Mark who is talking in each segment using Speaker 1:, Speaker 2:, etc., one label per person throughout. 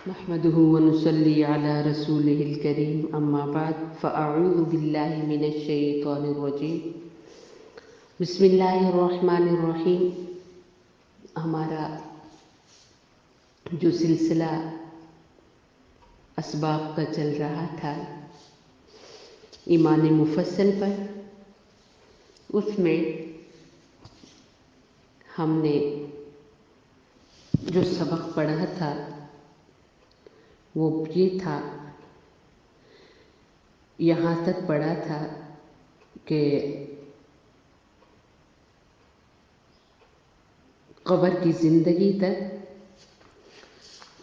Speaker 1: نحمده ونصلي على رسوله الكريم أما بعد فأعوذ بالله من الشيطان الرجيم بسم اللہ الرحمن الرحیم. ہمارا جو سلسلہ اسباق کا چل رہا تھا ایمان مفصل پر، اس میں ہم نے جو سبق پڑھا تھا وہ یہ تھا، یہاں تک پڑھا تھا کہ قبر کی زندگی تک،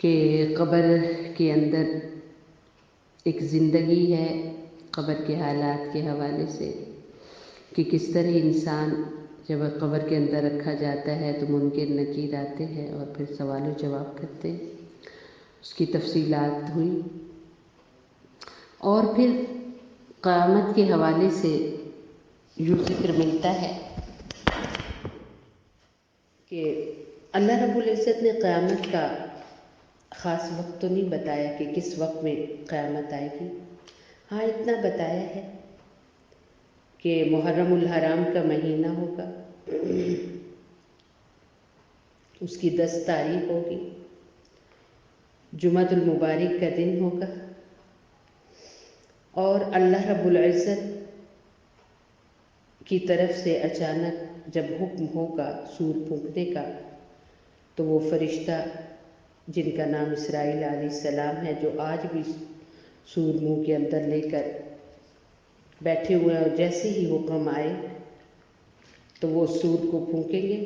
Speaker 1: کہ قبر کے اندر ایک زندگی ہے، قبر کے حالات کے حوالے سے کہ کس طرح انسان جب قبر کے اندر رکھا جاتا ہے تو منکر نکیر آتے ہیں اور پھر سوال و جواب کرتے ہیں. اس کی تفصیلات ہوئی، اور پھر قیامت کے حوالے سے یوں ذکر ملتا ہے کہ اللہ رب العزت نے قیامت کا خاص وقت تو نہیں بتایا کہ کس وقت میں قیامت آئے گی. ہاں اتنا بتایا ہے کہ محرم الحرام کا مہینہ ہوگا، اس کی 10 تاریخ ہوگی، جمعۃ المبارک کا دن ہوگا، اور اللہ رب العزت کی طرف سے اچانک جب حکم ہوگا سور پھونکنے کا تو وہ فرشتہ جن کا نام اسرائیل علیہ السلام ہے، جو آج بھی سور منہ کے اندر لے کر بیٹھے ہوئے ہیں، اور جیسے ہی حکم آئے تو وہ سور کو پھونکیں گے.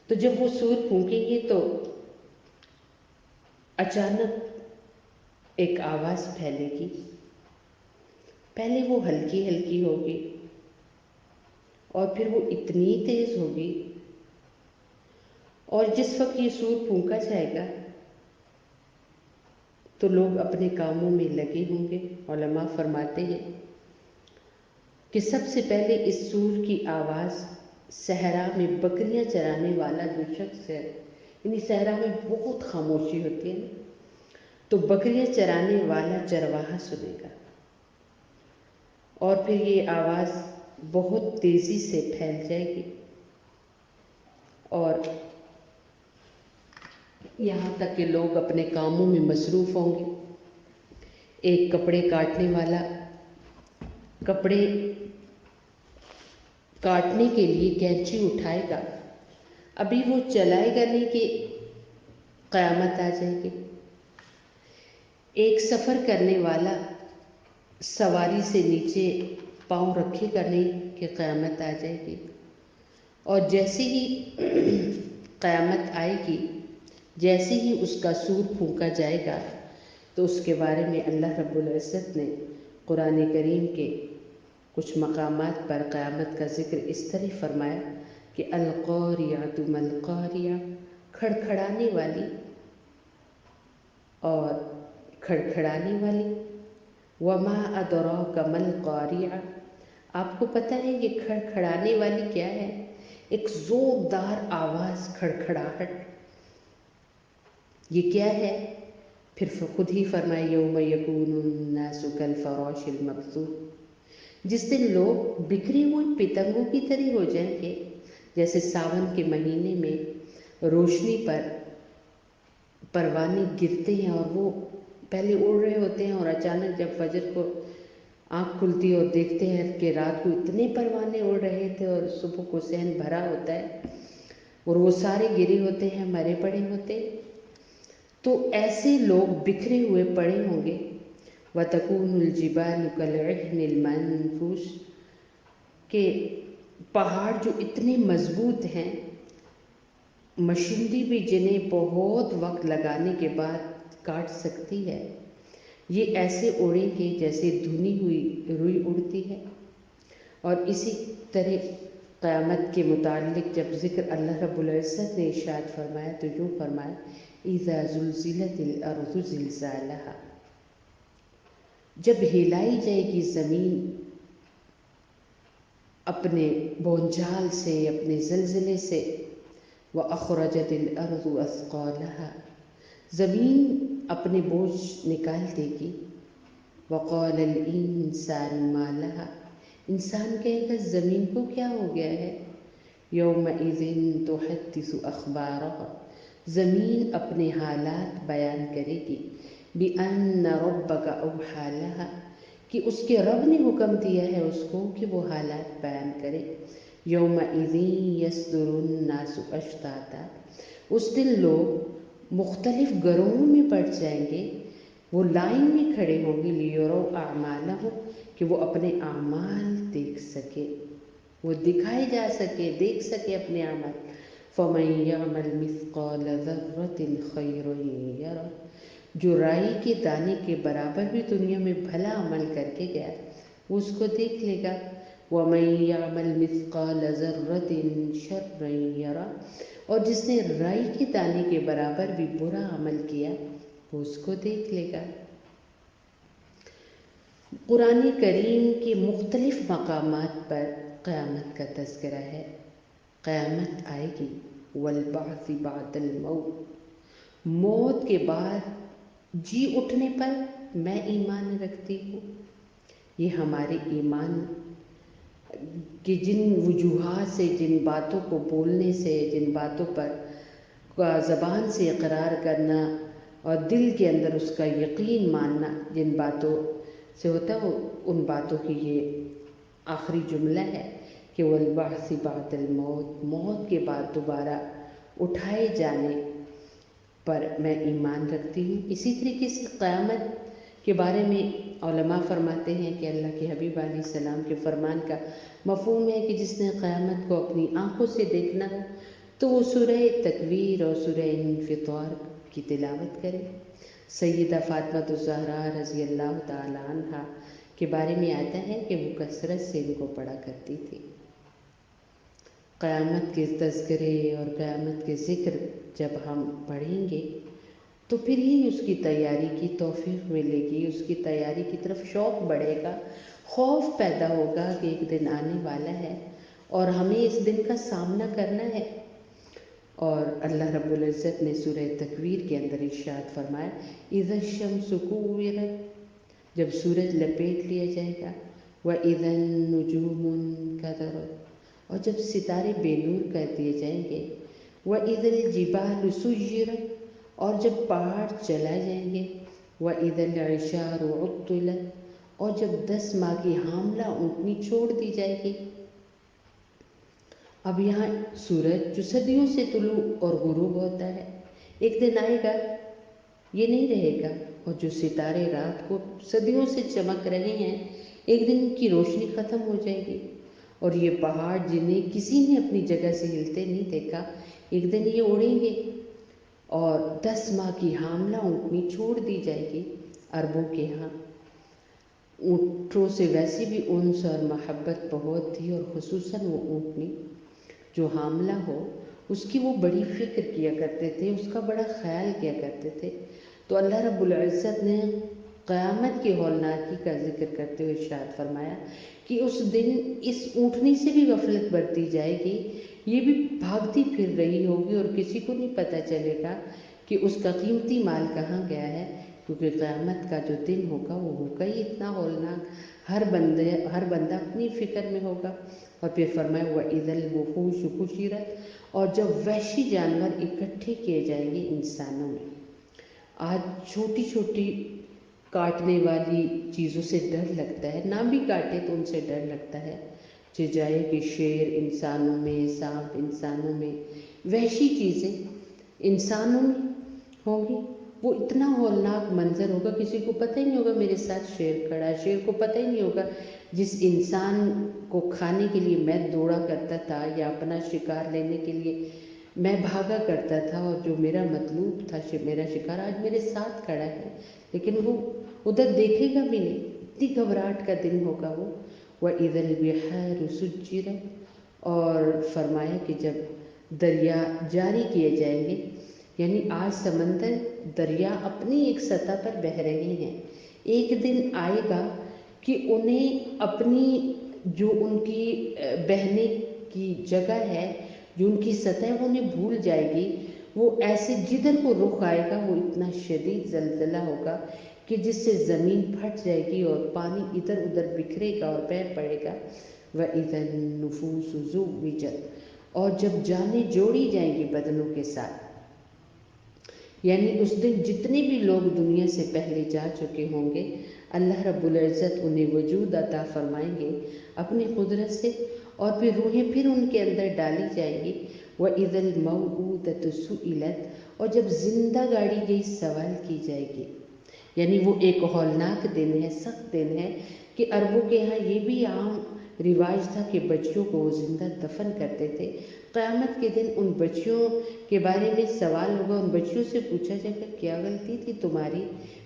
Speaker 1: تو جب وہ سور پھونکیں گے تو اچانک ایک آواز پھیلے گی. پہلے وہ ہلکی ہلکی ہوگی اور پھر وہ اتنی تیز ہوگی، اور جس وقت یہ سور پھونکا جائے گا تو لوگ اپنے کاموں میں لگے ہوں گے. علماء فرماتے ہیں کہ سب سے پہلے اس سور کی آواز صحرا میں بکریاں چرانے والا جو شخص ہے، یعنی صحرا میں بہت خاموشی ہوتی ہے نا، تو بکریاں چرانے والا چرواہا سنے گا، اور پھر یہ آواز بہت تیزی سے پھیل جائے گی، اور یہاں تک کہ لوگ اپنے کاموں میں مصروف ہوں گے. ایک کپڑے کاٹنے والا کپڑے کاٹنے کے لیے کینچی اٹھائے گا، ابھی وہ چلائے گا نہیں کہ قیامت آ جائے گی. ایک سفر کرنے والا سواری سے نیچے پاؤں رکھے گا نہیں کہ قیامت آ جائے گی. اور جیسے ہی قیامت آئے گی، جیسے ہی اس کا سور پھونکا جائے گا تو اس کے بارے میں اللہ رب العزت نے قرآن کریم کے کچھ مقامات پر قیامت کا ذکر اس طرح فرمایا کہ القاریۃ ما القاریہ، کھڑکھڑانے والی اور کھڑکھڑانے والی. وما ادراک ما القاریہ، آپ کو پتہ ہے یہ کھڑکھڑانے والی کیا ہے؟ ایک زوردار آواز، کھڑکھڑاہٹ، یہ کیا ہے؟ پھر خود ہی فرمائے یوم یکون الناس کالفراش المبثوث، جس دن لوگ بکھری ہوئی پتنگوں کی طرح ہو جائیں گے. جیسے ساون کے مہینے میں روشنی پر پروانے گرتے ہیں اور وہ پہلے اڑ رہے ہوتے ہیں، اور اچانک جب فجر کو آنکھ کھلتی اور دیکھتے ہیں کہ رات کو اتنے پروانے اڑ رہے تھے اور صبح کو صحن بھرا ہوتا ہے اور وہ سارے گرے ہوتے ہیں، مرے پڑے ہوتے ہیں. تو ایسے لوگ بکھرے ہوئے پڑے ہوں گے. وَتَكُونُ الْجِبَالُ كَالْعِهْنِ الْمَنفُوشِ، کہ پہاڑ جو اتنے مضبوط ہیں، مشینری بھی جنہیں بہت وقت لگانے کے بعد کاٹ سکتی ہے، یہ ایسے اڑیں گے جیسے دھنی ہوئی روئی اڑتی ہے. اور اسی طرح قیامت کے متعلق جب ذکر اللہ رب العزت نے ارشاد فرمایا تو یوں فرمایا اذا زلزلت الارض زلزالها، جب ہلائی جائے گی زمین اپنے بونچال سے، اپنے زلزلے سے. وَأَخْرَجَتِ الْأَرْضُ أَثْقَالَهَا، زمین اپنے بوجھ نکال دے گی. وقال الانسان ما لها، انسان کہے گا زمین کو کیا ہو گیا ہے. یومئذ تحدث اخبارها، زمین اپنے حالات بیان کرے گی. بأن ربک اوحی لها، کہ اس کے رب نے حکم دیا ہے اس کو کہ وہ حالات بیان کرے. یومئذ یصدر الناس اشتاتا، اس دن لوگ مختلف گروہوں میں بٹ جائیں گے. وہ لائن میں کھڑے ہوں گے. لیروا اعمالہم، کہ وہ اپنے اعمال دیکھ سکے، وہ دکھائے جا سکے، دیکھ سکے اپنے اعمال. فمن یعمل مثقال ذرۃ خیرا یرہ، جو رائی کے دانے کے برابر بھی دنیا میں بھلا عمل کر کے گیا وہ اس کو دیکھ لے گا. ومن یعمل مثقال ذرۃ شرا یرہ، اور جس نے رائی کے دانے کے برابر بھی برا عمل کیا وہ اس کو دیکھ لے گا. قرآن کریم کے مختلف مقامات پر قیامت کا تذکرہ ہے. قیامت آئے گی. والبعث بعد الموت، موت کے بعد جی اٹھنے پر میں ایمان رکھتی ہوں. یہ ہمارے ایمان کہ جن وجوہات سے، جن باتوں کو بولنے سے، جن باتوں پر زبان سے اقرار کرنا اور دل کے اندر اس کا یقین ماننا، جن باتوں سے ہوتا ہے ان باتوں کی یہ آخری جملہ ہے کہ والبعث بعد الموت، موت کے بعد دوبارہ اٹھائے جانے پر میں ایمان رکھتی ہوں. اسی طریقے سے قیامت کے بارے میں علماء فرماتے ہیں کہ اللہ کے حبیب علیہ السلام کے فرمان کا مفہوم ہے کہ جس نے قیامت کو اپنی آنکھوں سے دیکھنا ہو تو وہ سورہ تکویر اور سورہ انفطار کی تلاوت کرے. سیدہ فاطمہ الزہرا رضی اللہ تعالی عنہا کے بارے میں آتا ہے کہ وہ کثرت سے ان کو پڑھا کرتی تھی. قیامت کے تذکرے اور قیامت کے ذکر جب ہم پڑھیں گے تو پھر ہی اس کی تیاری کی توفیق ملے گی، اس کی تیاری کی طرف شوق بڑھے گا، خوف پیدا ہوگا کہ ایک دن آنے والا ہے اور ہمیں اس دن کا سامنا کرنا ہے. اور اللہ رب العزت نے سورہ تکویر کے اندر ارشاد فرمایا اذا الشمس کورت، جب سورج لپیٹ لیا جائے گا. واذا النجوم انکدرت، اور جب ستارے بے نور کر دیے جائیں گے. واذا الجبال سجرت، اور جب پہاڑ جلا جائیں گے. واذا العشار عطلت، اور جب 10 ماہ کی حاملہ اونٹنی چھوڑ دی جائے گی. اب یہاں سورج جو صدیوں سے طلوع اور غروب ہوتا ہے ایک دن آئے گا یہ نہیں رہے گا، اور جو ستارے رات کو صدیوں سے چمک رہے ہیں ایک دن ان کی روشنی ختم ہو جائے گی. اور یہ پہاڑ جنہیں کسی نے اپنی جگہ سے ہلتے نہیں دیکھا ایک دن یہ اڑیں گے. اور 10 ماہ کی حاملہ اونٹنی چھوڑ دی جائے گی. عربوں کے ہاں اونٹوں سے ویسے بھی انس اور محبت بہت تھی، اور خصوصاً وہ اونٹنی جو حاملہ ہو اس کی وہ بڑی فکر کیا کرتے تھے، اس کا بڑا خیال کیا کرتے تھے. تو اللہ رب العزت نے قیامت کی ہولناکی کا ذکر کرتے ہوئے ارشاد فرمایا کہ اس دن اس اونٹنی سے بھی غفلت برتی جائے گی، یہ بھی بھاگتی پھر رہی ہوگی اور کسی کو نہیں پتہ چلے گا کہ اس کا قیمتی مال کہاں گیا ہے. کیونکہ قیامت کا جو دن ہوگا وہ ہوگا ہی اتنا ہولناک، ہر بندہ اپنی فکر میں ہوگا. اور پھر فرمایا وَإِذَا الْوُحُوشُ حُشِرَتْ، اور جب وحشی جانور اکٹھے کیے جائیں گے انسانوں میں. آج چھوٹی چھوٹی کاٹنے والی چیزوں سے ڈر لگتا ہے، نہ بھی کاٹے تو ان سے ڈر لگتا ہے. جائے کہ شیر انسانوں میں، سانپ انسانوں میں، وحشی چیزیں انسانوں میں ہوں گی. وہ اتنا ہولناک منظر ہوگا کسی کو پتہ ہی نہیں ہوگا میرے ساتھ شیر کھڑا ہے. شیر کو پتہ ہی نہیں ہوگا جس انسان کو کھانے کے لیے میں دوڑا کرتا تھا یا اپنا شکار لینے کے لیے میں بھاگا کرتا تھا، اور جو میرا مطلوب تھا میرا شکار آج میرے ساتھ کھڑا ہے لیکن وہ ادھر دیکھے گا بھی نہیں. اتنی گھبراہٹ کا دن ہوگا وہ. وَإِذَا الْبِحَارُ سُجِّرَتْ، اور فرمایا کہ جب دریا جاری کیے جائیں گے، یعنی آج سمندر دریا اپنی ایک سطح پر بہہ رہے ہیں، ایک دن آئے گا کہ انہیں اپنی جو ان کی بہنے کی جگہ ہے، جو ان کی سطح انہیں بھول جائے گی. وہ ایسے جدھر کو رخ آئے گا وہ اتنا شدید زلزلہ ہوگا کہ جس سے زمین پھٹ جائے گی اور پانی ادھر ادھر بکھرے گا اور بہہ پڑے گا۔ وَإِذَا النُّفُوسُ زُوِّجَتْ، اور جب جانیں جوڑی جائیں گی بدنوں کے ساتھ، یعنی اس دن جتنے بھی لوگ دنیا سے پہلے جا چکے ہوں گے اللہ رب العزت انہیں وجود عطا فرمائیں گے اپنی قدرت سے، اور پھر روحیں پھر ان کے اندر ڈالی جائیں گی۔ وَإِذَا الْمَوْءُودَةُ سُئِلَتْ، اور جب زندہ گاڑی گئی سوال کی جائے گی، یعنی وہ ایک ہولناک دن ہے، سخت دن ہے کہ عربوں کے ہاں یہ بھی عام رواج تھا کہ بچیوں کو وہ زندہ دفن کرتے تھے۔ قیامت کے دن ان بچیوں کے بارے میں سوال ہوگا، ان بچیوں سے پوچھا جائے گا کیا غلطی تھی تمہاری،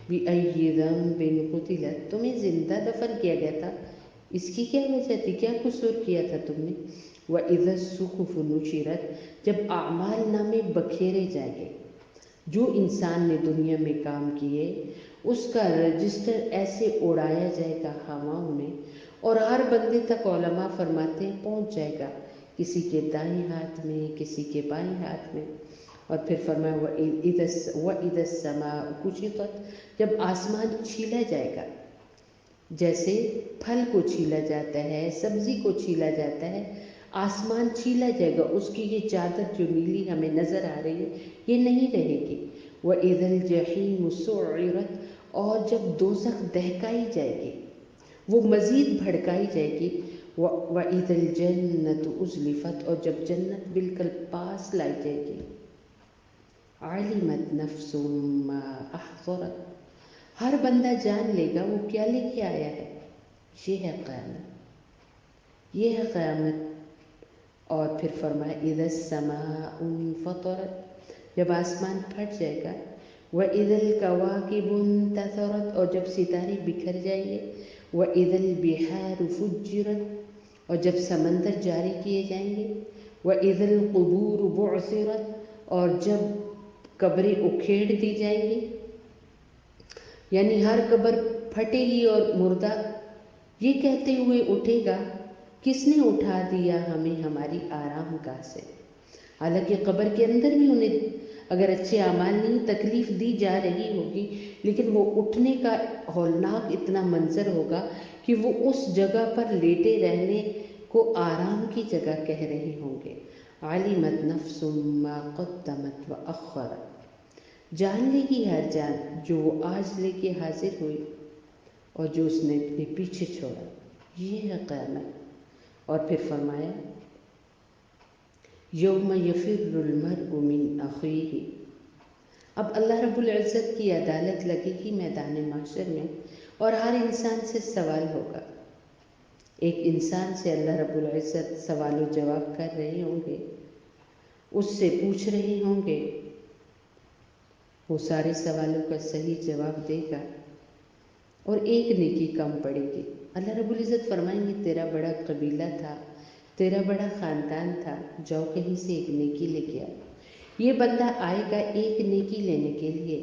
Speaker 1: بِأَيِّ ذَنبٍ قُتِلَتْ، تمہیں زندہ دفن کیا گیا تھا، اس کی کیا وجہ تھی، کیا قصور کیا تھا تم نے۔ وَإِذَا الصُّحُفُ نُشِرَتْ، جب اعمال نامے بکھیرے جائیں گے، جو انسان نے دنیا میں کام کیے اس کا رجسٹر ایسے اڑایا جائے گا ہواؤں میں، اور ہر بندے تک علماء فرماتے ہیں پہنچ جائے گا، کسی کے دائیں ہاتھ میں، کسی کے بائیں ہاتھ میں۔ اور پھر فرمایا وَإِذَا السَّمَاءُ كُشِطَتْ، جب آسمان چھیلا جائے گا، جیسے پھل کو چھیلا جاتا ہے، سبزی کو چھیلا جاتا ہے، آسمان چھیلا جائے گا، اس کی یہ چادر جو نیلی ہمیں نظر آ رہی ہے یہ نہیں رہے گی۔ وَإِذَا الْجَحِيمُ سُعِّرَتْ، اور جب دوزخ دہکائی جائے گی، وہ مزید بھڑکائی جائے گی۔ وَإِذَا الْجَنَّةُ أُزْلِفَتْ، اور جب جنت بالکل پاس لائی جائے گی۔ عَلِمَتْ نَفْسٌ مَّا أَحْضَرَتْ، ہر بندہ جان لے گا وہ کیا لے کے آیا ہے۔ یہ ہے قیامت، یہ ہے قیامت۔ اور پھر فرمایا اِذَا السَّمَاءُ انفطرت، جب آسمان پھٹ جائے گا۔ وَإِذَا الْكَوَاكِبُ انتَثَرَتْ، اور جب ستارے بکھر جائیں گے۔ وَإِذَا الْبِحَارُ فُجِّرَتْ، اور جب سمندر جاری کیے جائیں گے۔ وَإِذَا الْقُبُورُ بُعْثِرَتْ، اور جب قبریں اکھیڑ دی جائیں گی، یعنی ہر قبر پھٹے گی اور مردہ یہ کہتے ہوئے اٹھے گا کس نے اٹھا دیا ہمیں ہماری آرام گاہ سے۔ حالانکہ قبر کے اندر بھی انہیں اگر اچھے اعمال نہیں تکلیف دی جا رہی ہوگی، لیکن وہ اٹھنے کا ہولناک اتنا منظر ہوگا کہ وہ اس جگہ پر لیٹے رہنے کو آرام کی جگہ کہہ رہے ہوں گے۔ عَلِمَتْ نَفْسٌ مَّا قَدَّمَتْ وَأَخَّرَتْ، جان لے گی ہر جان جو وہ آج لے کے حاضر ہوئی اور جو اس نے اپنے پیچھے چھوڑا۔ یہ ہے قیامت۔ اور پھر فرمایا یوم یفر المرء من اخیہ، اب اللہ رب العزت کی عدالت لگے گی میدان محشر میں، اور ہر انسان سے سوال ہوگا۔ ایک انسان سے اللہ رب العزت سوال و جواب کر رہے ہوں گے، اس سے پوچھ رہے ہوں گے، وہ سارے سوالوں کا صحیح جواب دے گا اور ایک نیکی کم پڑے گی۔ اللہ رب العزت فرمائیں گے تیرا بڑا قبیلہ تھا، تیرا بڑا خاندان تھا، جاؤ کہیں سے ایک نیکی لے کے آ۔ یہ بندہ آئے گا ایک نیکی لینے کے لیے۔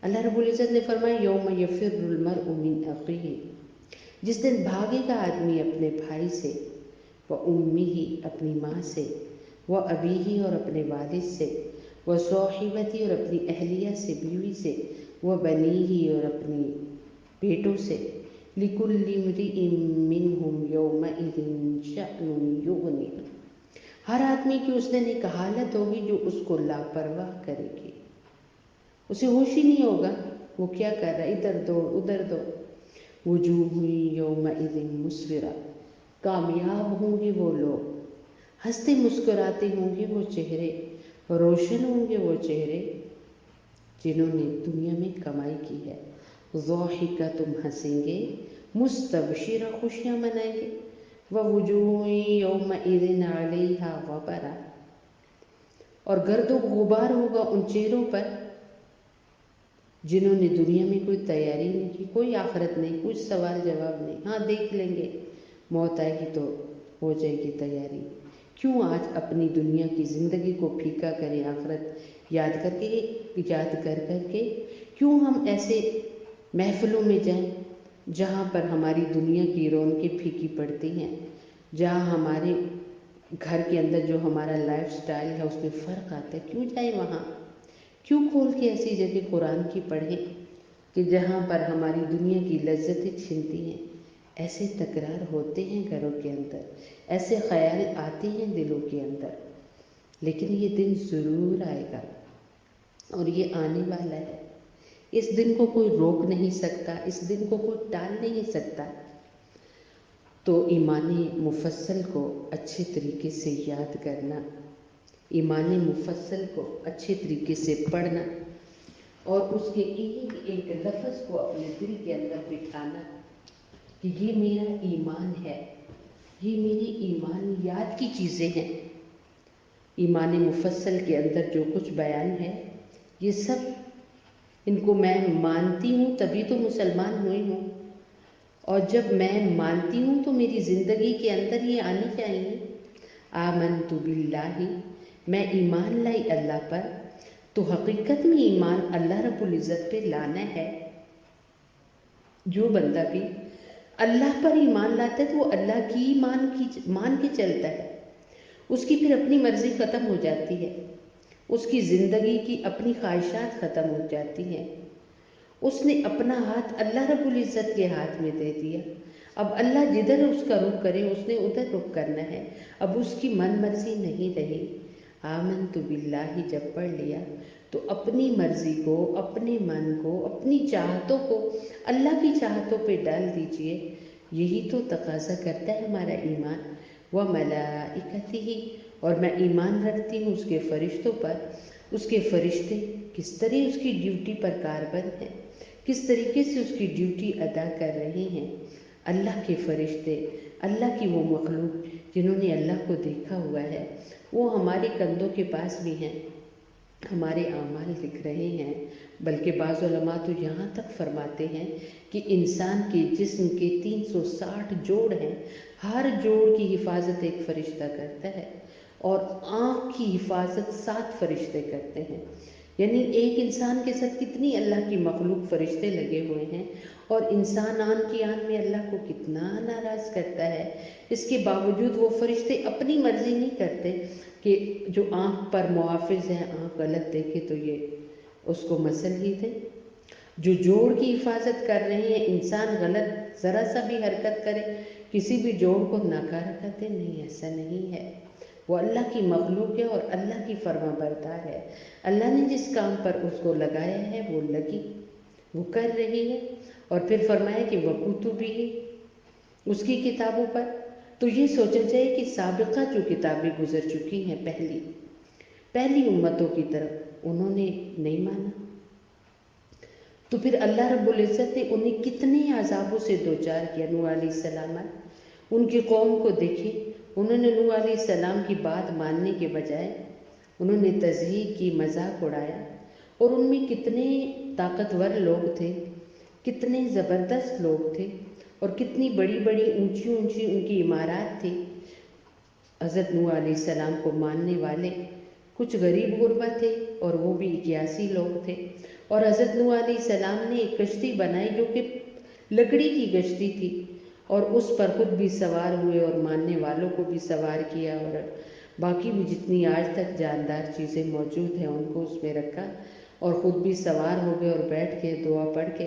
Speaker 1: اللہ رب العزت نے فرمایا یوم یفر المرء من اخیہ، جس دن بھاگے گا آدمی اپنے بھائی سے، وَأُمِّهِ، اپنی ماں سے، وَأَبِيهِ، اور اپنے والد سے، وَصَاحِبَتِهِ، اور اپنی اہلیہ سے، بیوی سے، وَبَنِيهِ، اور اپنی بیٹوں سے۔ لِكُلِّ امْرِئٍ مِّنْهُمْ يَوْمَئِذٍ شَأْنٌ يُغْنِيهِ، ہر آدمی کی اس دن ایک حالت ہوگی جو اس کو لاپرواہ کرے گی، اسے ہوش ہی نہیں ہوگا وہ کیا کر رہا ہے، ادھر دوڑ ادھر دوڑ۔ وجوہ یومئذ مسفرہ، کامیاب ہوں گے وہ لوگ، ہنستے مسکراتے ہوں گے وہ چہرے، روشن ہوں گے وہ چہرے جنہوں نے دنیا میں کمائی کی ہے۔ ضاحکہ، تم ہنسیں گے، مستبشرہ، خوشیاں منائیں گے۔ ووجوہ یومئذ علیہا غبرہ، اور گرد و غبار ہوگا ان چہروں پر جنہوں نے دنیا میں کوئی تیاری نہیں کی، کوئی آخرت نہیں، کچھ سوال جواب نہیں۔ ہاں دیکھ لیں گے، موت آئے گی تو ہو جائے گی تیاری۔ کیوں آج اپنی دنیا کی زندگی کو پھیکا کریں آخرت یاد کر کے کیوں ہم ایسے محفلوں میں جائیں جہاں پر ہماری دنیا کی رونقیں پھیکی پڑتی ہیں، جہاں ہمارے گھر کے اندر جو ہمارا لائف سٹائل ہے اس میں فرق آتا ہے، کیوں جائیں وہاں؟ کیوں کھول کے ایسی جگہ قرآن کی پڑھیں کہ جہاں پر ہماری دنیا کی لذتیں چھنتی ہیں؟ ایسے تکرار ہوتے ہیں گھروں کے اندر، ایسے خیال آتے ہیں دلوں کے اندر، لیکن یہ دن ضرور آئے گا اور یہ آنے والا ہے۔ اس دن کو کوئی روک نہیں سکتا، اس دن کو کوئی ٹال نہیں سکتا۔ تو ایمان مفصل کو اچھے طریقے سے یاد کرنا، ایمان مفصل کو اچھے طریقے سے پڑھنا اور اس کے ایک ایک لفظ کو اپنے دل کے اندر بٹھانا کہ یہ میرا ایمان ہے، یہ میری ایمانیات کی چیزیں ہیں۔ ایمان مفصل کے اندر جو کچھ بیان ہے یہ سب ان کو میں مانتی ہوں تبھی تو مسلمان ہوئی ہوں، اور جب میں مانتی ہوں تو میری زندگی کے اندر یہ آنی چاہیے۔ آمنت باللہ، میں ایمان لائی اللہ پر، تو حقیقت میں ایمان اللہ رب العزت پہ لانا ہے۔ جو بندہ بھی اللہ پر ایمان لاتا ہے تو وہ اللہ کی مان کے چلتا ہے، اس کی پھر اپنی مرضی ختم ہو جاتی ہے، اس کی زندگی کی اپنی خواہشات ختم ہو جاتی ہیں۔ اس نے اپنا ہاتھ اللہ رب العزت کے ہاتھ میں دے دیا، اب اللہ جدھر اس کا رخ کرے اس نے ادھر رخ کرنا ہے، اب اس کی من مرضی نہیں رہی۔ آمنت باللہ جب پڑھ لیا تو اپنی مرضی کو، اپنے من کو، اپنی چاہتوں کو اللہ کی چاہتوں پہ ڈال دیجئے۔ یہی تو تقاضا کرتا ہے ہمارا ایمان۔ وَمَلَائِكَتِهِ، اور میں ایمان رکھتی ہوں اس کے فرشتوں پر۔ اس کے فرشتے کس طرح اس کی ڈیوٹی پر کاربند ہیں، کس طریقے سے اس کی ڈیوٹی ادا کر رہے ہیں۔ اللہ کے فرشتے، اللہ کی وہ مخلوق جنہوں نے اللہ کو دیکھا ہوا ہے، وہ ہمارے کندھوں کے پاس بھی ہیں، ہمارے اعمال لکھ رہے ہیں۔ بلکہ بعض علماء تو یہاں تک فرماتے ہیں کہ انسان کے جسم کے 360 جوڑ ہیں، ہر جوڑ کی حفاظت ایک فرشتہ کرتا ہے، اور آنکھ کی حفاظت 7 فرشتے کرتے ہیں۔ یعنی ایک انسان کے ساتھ کتنی اللہ کی مخلوق فرشتے لگے ہوئے ہیں، اور انسان آن کی آن میں اللہ کو کتنا ناراض کرتا ہے۔ اس کے باوجود وہ فرشتے اپنی مرضی نہیں کرتے کہ جو آنکھ پر محافظ ہے آنکھ غلط دیکھے تو یہ اس کو مسل ہی دے۔ جو جوڑ کی حفاظت کر رہے ہیں، انسان غلط ذرا سا بھی حرکت کرے کسی بھی جوڑ کو ناکارہ کرتے نہیں، ایسا نہیں ہے۔ وہ اللہ کی مخلوق ہے اور اللہ کی فرما بردار ہے۔ اللہ نے جس کام پر اس کو لگایا ہے وہ لگی، وہ کر رہی ہے۔ اور پھر فرمایا کہ وَكُتُبِهِ، اس کی کتابوں پر۔ تو یہ سوچا جائے کہ سابقہ جو کتابیں گزر چکی ہیں پہلی امتوں کی طرف، انہوں نے نہیں مانا، تو پھر اللہ رب العزت نے انہیں کتنے عذابوں سے دوچار کیا۔ نوح علیہ السلام، ان کی قوم کو دیکھے، انہوں نے نوح علیہ السلام کی بات ماننے کے بجائے انہوں نے تضحیک کی، مذاق اڑایا، اور ان میں کتنے طاقتور لوگ تھے، کتنے زبردست لوگ تھے، اور کتنی بڑی بڑی اونچی اونچی ان کی عمارات تھی۔ حضرت نوح علیہ السلام کو ماننے والے کچھ غریب غربا تھے اور وہ بھی 81 لوگ تھے، اور حضرت نوح علیہ السلام نے ایک کشتی بنائی جو کہ لکڑی کی کشتی تھی، اور اس پر خود بھی سوار ہوئے اور ماننے والوں کو بھی سوار کیا، اور باقی بھی جتنی آج تک جاندار چیزیں موجود ہیں ان کو اس میں رکھا، اور خود بھی سوار ہو گئے اور بیٹھ کے دعا پڑھ کے،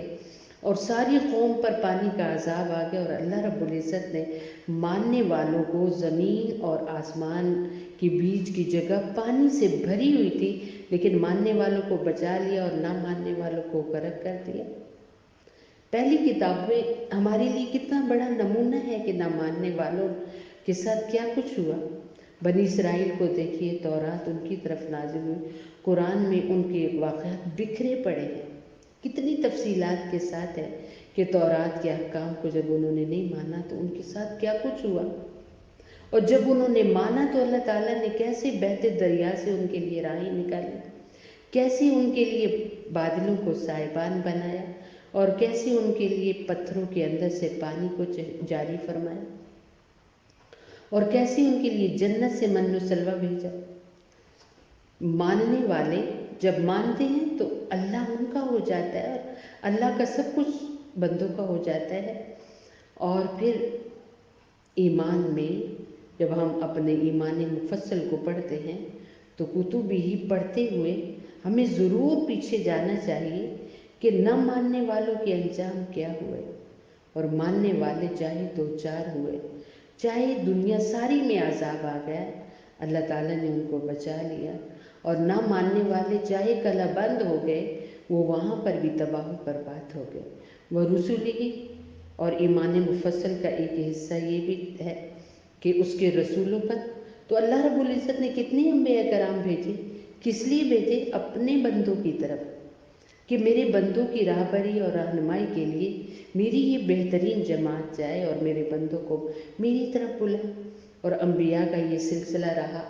Speaker 1: اور ساری قوم پر پانی کا عذاب آ گیا۔ اور اللہ رب العزت نے ماننے والوں کو، زمین اور آسمان کے بیچ کی جگہ پانی سے بھری ہوئی تھی لیکن ماننے والوں کو بچا لیا اور نہ ماننے والوں کو غرق کر دیا۔ پہلی کتاب میں ہمارے لیے کتنا بڑا نمونہ ہے کہ نہ ماننے والوں کے ساتھ کیا کچھ ہوا۔ بنی اسرائیل کو دیکھیے، تورات ان کی طرف نازل ہوئی، قرآن میں ان کے واقعات بکھرے پڑے ہیں، کتنی تفصیلات کے ساتھ ہے کہ تورات کے احکام کو جب انہوں نے نہیں مانا تو ان کے ساتھ کیا کچھ ہوا، اور جب انہوں نے مانا تو اللہ تعالیٰ نے کیسے بہتے دریا سے ان کے لیے راہیں نکالی، کیسے ان کے لیے بادلوں کو سائبان بنایا، اور کیسے ان کے لیے پتھروں کے اندر سے پانی کو جاری فرمایا، اور کیسے ان کے لیے جنت سے من و سلوہ بھیجا۔ ماننے والے جب مانتے ہیں تو اللہ ان کا ہو جاتا ہے، اور اللہ کا سب کچھ بندوں کا ہو جاتا ہے۔ اور پھر ایمان میں جب ہم اپنے ایمان مفصل کو پڑھتے ہیں تو کتب ہی پڑھتے ہوئے ہمیں ضرور پیچھے جانا چاہیے کہ نہ ماننے والوں کے انجام کیا ہوئے، اور ماننے والے چاہے دو چار ہوئے، چاہے دنیا ساری میں عذاب آ گیا، اللہ تعالیٰ نے ان کو بچا لیا، اور نہ ماننے والے چاہے کلا بند ہو گئے، وہ وہاں پر بھی تباہ و برباد ہو گئے۔ ورسولہ، اور ایمان مفصل کا ایک حصہ یہ بھی ہے کہ اس کے رسولوں پر تو اللہ رب العزت نے کتنے انبیاء کرام بھیجے، کس لیے بھیجے؟ اپنے بندوں کی طرف، کہ میرے بندوں کی راہبری اور رہنمائی کے لیے میری یہ بہترین جماعت جائے اور میرے بندوں کو میری طرف بلائے۔ اور انبیاء کا یہ سلسلہ رہا۔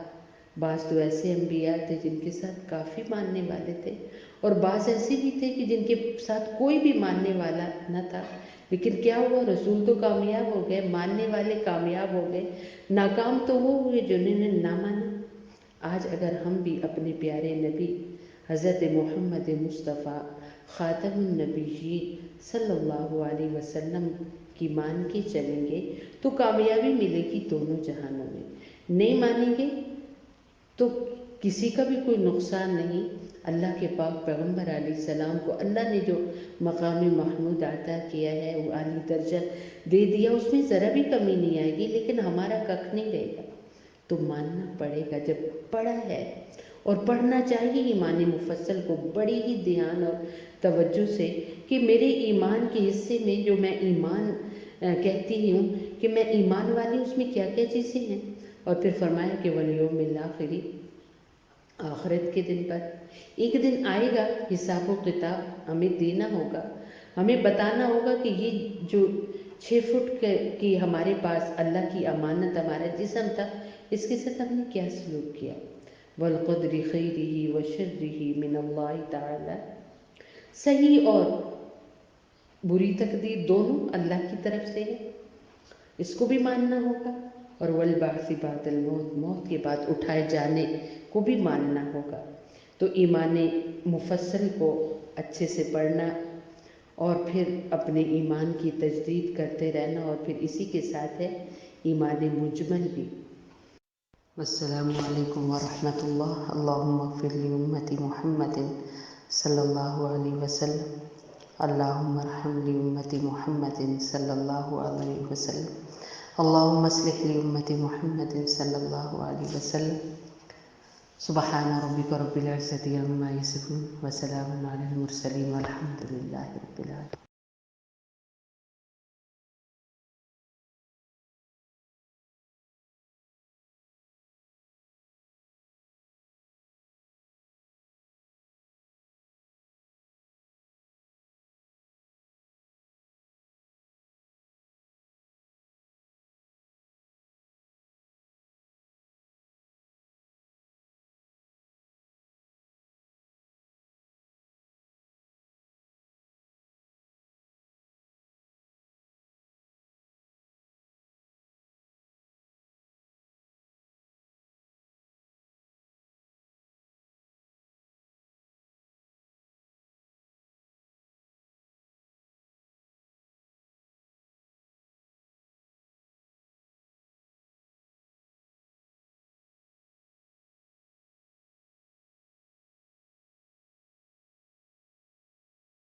Speaker 1: بعض تو ایسے انبیاء تھے جن کے ساتھ کافی ماننے والے تھے، اور بعض ایسے بھی تھے کہ جن کے ساتھ کوئی بھی ماننے والا نہ تھا، لیکن کیا ہوا؟ رسول تو کامیاب ہو گئے، ماننے والے کامیاب ہو گئے، ناکام تو وہ ہوئے جنہوں نے نہ مانا۔ آج اگر ہم بھی اپنے پیارے نبی حضرت محمد مصطفیٰ خاتم النبیین صلی اللہ علیہ وسلم کی مان کے چلیں گے تو کامیابی ملے گی دونوں جہانوں میں۔ نہیں مانیں گے تو کسی کا بھی کوئی نقصان نہیں۔ اللہ کے پاک پیغمبر علیہ السلام کو اللہ نے جو مقام محمود عطا کیا ہے، وہ عالی درجہ دے دیا، اس میں ذرا بھی کمی نہیں آئے گی، لیکن ہمارا ککھ نہیں رہے گا۔ تو ماننا پڑے گا جب پڑھا ہے، اور پڑھنا چاہیے ایمان مفصل کو بڑی ہی دھیان اور توجہ سے، کہ میرے ایمان کے حصے میں جو میں ایمان کہتی ہوں کہ میں ایمان والی، اس میں کیا کیا چیزیں ہیں۔ اور پھر فرمایا کہ والیوم الآخر، آخرت کے دن پر ایک دن آئے گا، حساب و کتاب ہمیں دینا ہوگا، ہمیں بتانا ہوگا کہ یہ جو 6 فٹ کی ہمارے پاس اللہ کی امانت ہمارا جسم تھا، اس کے ساتھ ہم نے کیا سلوک کیا۔ والقدر خیرہ وشرہ من اللہ تعالی، صحیح اور بری تقدیر دونوں اللہ کی طرف سے ہے، اس کو بھی ماننا ہوگا۔ اور والبعث بعد الموت، موت کے بعد اٹھائے جانے کو بھی ماننا ہوگا۔ تو ایمان مفصل کو اچھے سے پڑھنا، اور پھر اپنے ایمان کی تجدید کرتے رہنا، اور پھر اسی کے ساتھ ہے ایمان مجمل بھی۔ السلام علیکم ورحمۃ اللہ۔ اللہم اغفر لأمت محمد صلی اللہ علیہ وسلم، اللہم ارحم لأمت محمد صلی اللہ علیہ وسلم، اللہم اصلح لأمت محمد صلی اللہ علیہ وسلم۔ سبحان ربک رب العزة عما یصفون، وسلام علی المرسلین، والحمد للہ رب العالمین۔